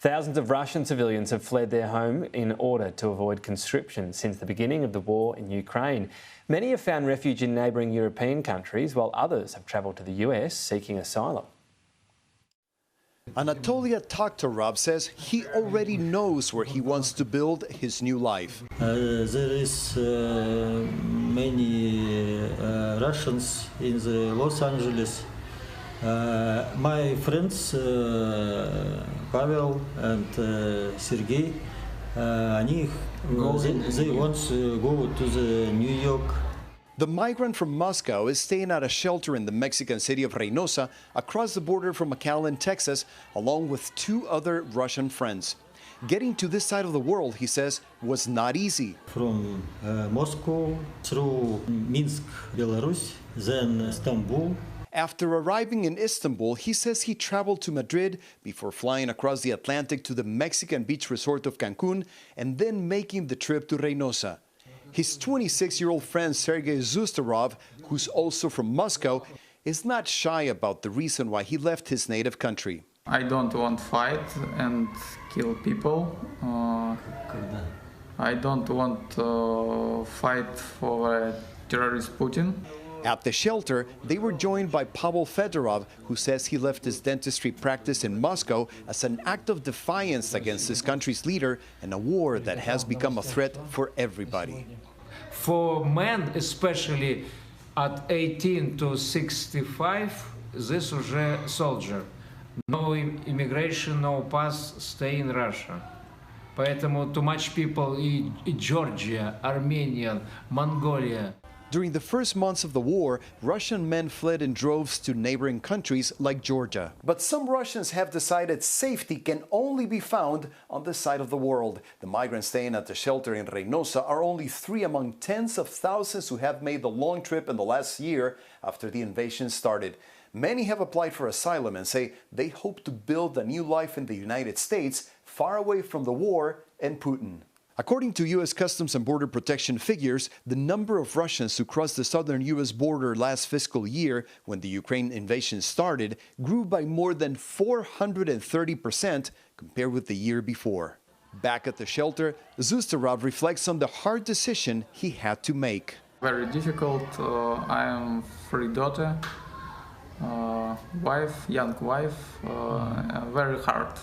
Thousands of Russian civilians have fled their home in order to avoid conscription since the beginning of the war in Ukraine. Many have found refuge in neighbouring European countries, while others have travelled to the US seeking asylum. Anatolia Taktarov says he already knows where he wants to build his new life. There is many Russians in the Los Angeles. My friends Pavel and Sergey, they want to go to the New York. The migrant from Moscow is staying at a shelter in the Mexican city of Reynosa, across the border from McAllen, Texas, along with two other Russian friends. Getting to this side of the world, he says, was not easy. From Moscow through Minsk, Belarus, then Istanbul. After arriving in Istanbul, he says he traveled to Madrid before flying across the Atlantic to the Mexican beach resort of Cancun and then making the trip to Reynosa. His 26-year-old friend Sergei Zustarov, who's also from Moscow, is not shy about the reason why he left his native country. I don't want to fight and kill people. I don't want to fight for terrorist Putin. At the shelter, they were joined by Pavel Fedorov, who says he left his dentistry practice in Moscow as an act of defiance against his country's leader in a war that has become a threat for everybody. For men, especially at 18 to 65, this is a soldier. No immigration, no pass, stay in Russia. Поэтому too much people in Georgia, Armenia, Mongolia. During the first months of the war, Russian men fled in droves to neighboring countries like Georgia. But some Russians have decided safety can only be found on this side of the world. The migrants staying at the shelter in Reynosa are only 3 among tens of thousands who have made the long trip in the last year after the invasion started. Many have applied for asylum and say they hope to build a new life in the United States, far away from the war and Putin. According to U.S. Customs and Border Protection figures, the number of Russians who crossed the southern U.S. border last fiscal year, when the Ukraine invasion started, grew by more than 430% compared with the year before. Back at the shelter, Zustarov reflects on the hard decision he had to make. Very difficult. I am free daughter, young wife, very hard.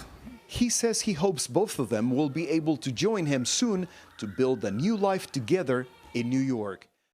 He says he hopes both of them will be able to join him soon to build a new life together in New York.